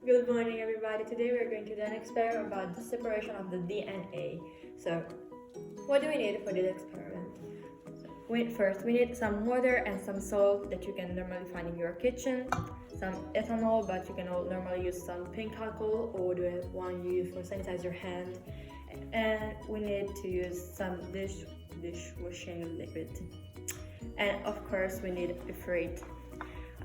Good morning, everybody. Today we're going to do an experiment about the separation of the DNA. So, what do we need for this experiment? First, we need some water and some salt that you can normally find in your kitchen, some ethanol, but you can normally use some pink alcohol or the one you use for sanitize your hand. And we need to use some dishwashing liquid. And of course, we need a fruit.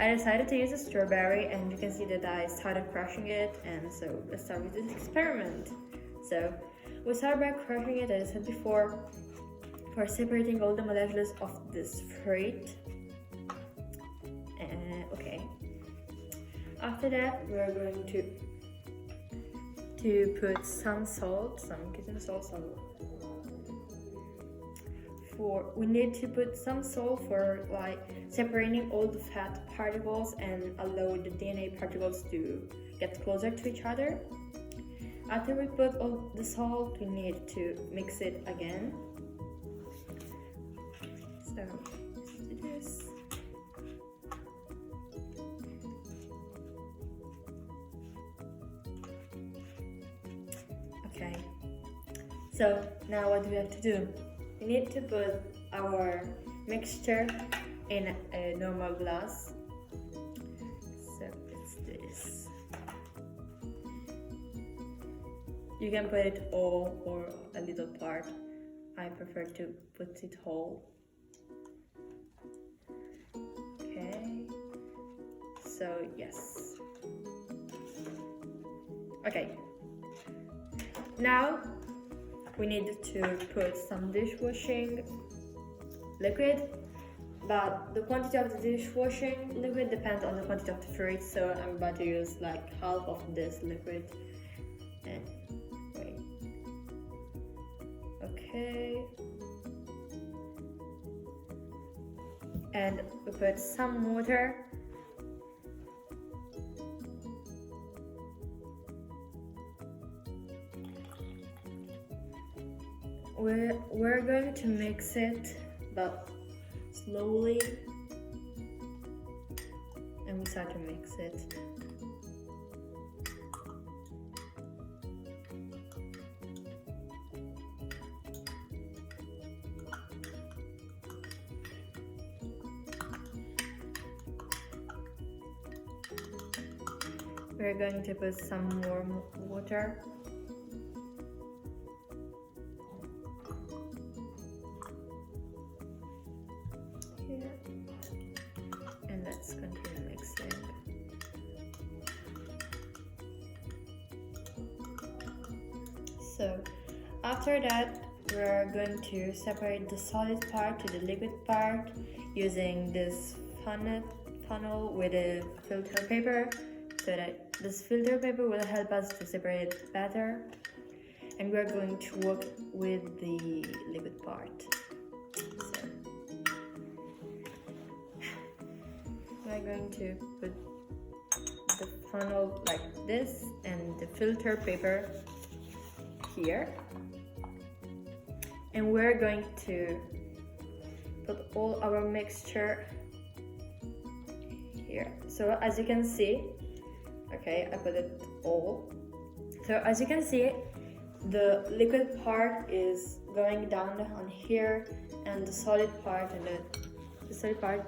I decided to use a strawberry, and you can see that I started crushing it, and so let's start with this experiment. So we start by crushing it, as I said before, for separating all the molecules of this fruit. Okay. After that, we're going to put some salt, some kitchen salt, we need to put some salt for like separating all the fat particles and allow the DNA particles to get closer to each other. After we put all the salt, we need to mix it again. So let's do this. Okay. So now what do we have to do? We need to put our mixture in a normal glass. So it's this. You can put it all or a little part. I prefer to put it whole. Okay. So yes. Okay. Now we need to put some dishwashing liquid, but the quantity of the dishwashing liquid depends on the quantity of the fruit, so I'm about to use like half of this liquid. And wait. Okay. And we put some water. We're going to mix it, but slowly, and we start to mix it. We're going to put some more water. And let's continue mixing. So after that, we're going to separate the solid part to the liquid part using this funnel with a filter paper, so that this filter paper will help us to separate it better. And we're going to work with the liquid part. I'm going to put the funnel like this and the filter paper here, and we're going to put all our mixture here. So as you can see, okay, I put it all. So as you can see, the liquid part is going down on here, and the solid part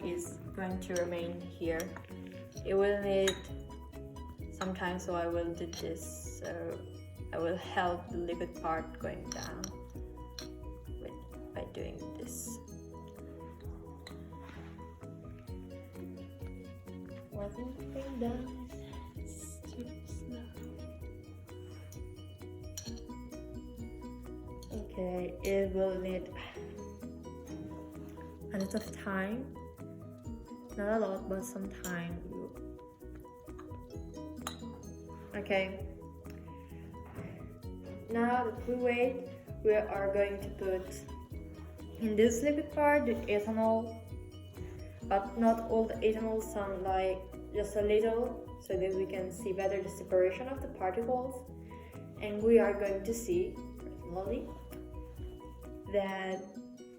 is going to remain here. It will need some time, so I will do this. So I will help the liquid part going down by doing this. Wasn't being done. It's too slow. Okay, it will need a lot of time. Not a lot, but some time. Okay. Now that we wait, we are going to put in this liquid part the ethanol, but not all the ethanol, some like just a little, so that we can see better the separation of the particles. And we are going to see, personally, that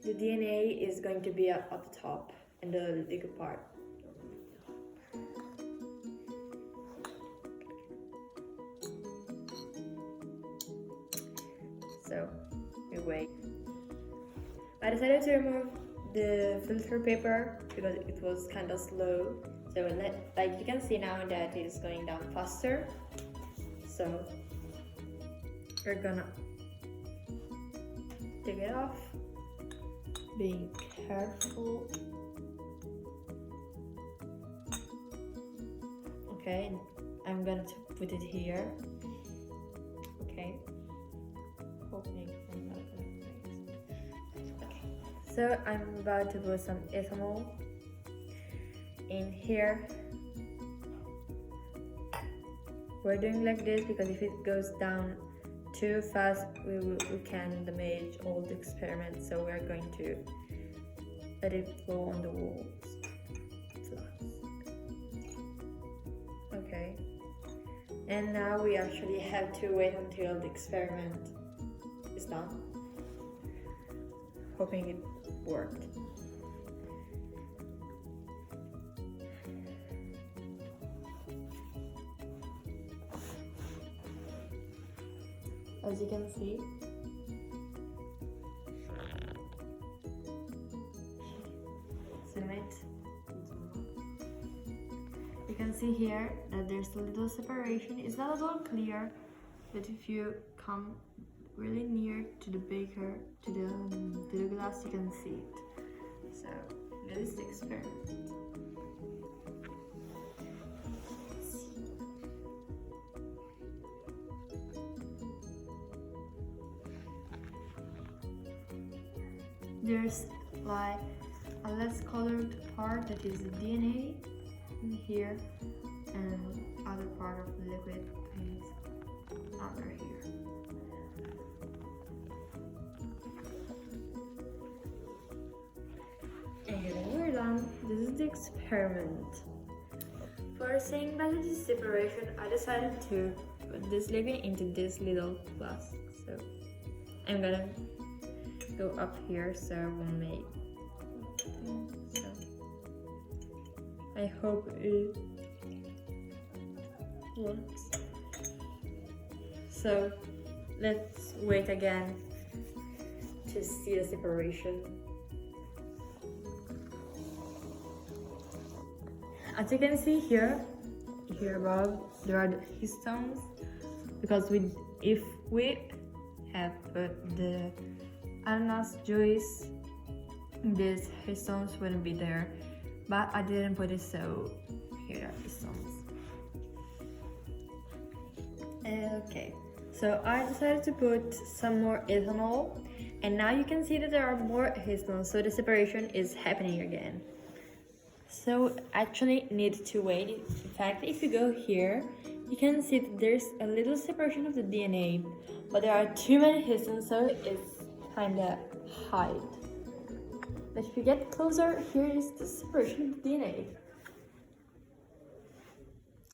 the DNA is going to be at the top in the liquid part. so we wait. I decided to remove the filter paper because it was kind of slow. So like you can see now that it's going down faster. So we're gonna take it off, being careful. Okay, I'm gonna put it here. Okay, hoping I'm not gonna break. Okay, so I'm about to put some ethanol in here. We're doing like this because if it goes down too fast, we can damage all the experiments. So we're going to let it go on the walls. Okay, and now we actually have to wait until the experiment is done. Hoping it worked. As you can see, zoom it. You can see here that there's a little separation. It's not at all clear, but if you come really near to the beaker, to the glass, you can see it. So this is the experiment. There's like a less colored part that is the DNA in here, and other part of the liquid is under here. And we're done. This is the experiment. For saying better this separation, I decided to put this liquid into this little flask. So I'm gonna go up here so we'll make. So I hope it works. So let's wait again to see the separation. As you can see here above, there are the histones, because if we have put the ananas juice, these histones wouldn't be there, but I didn't put it, so here are histones. Okay, so I decided to put some more ethanol, and now you can see that there are more histones, so the separation is happening again. So actually need to wait. In fact, if you go here, you can see that there's a little separation of the DNA, but there are too many histones, so it's kinda hide. But if you get closer, here is the separation of the DNA.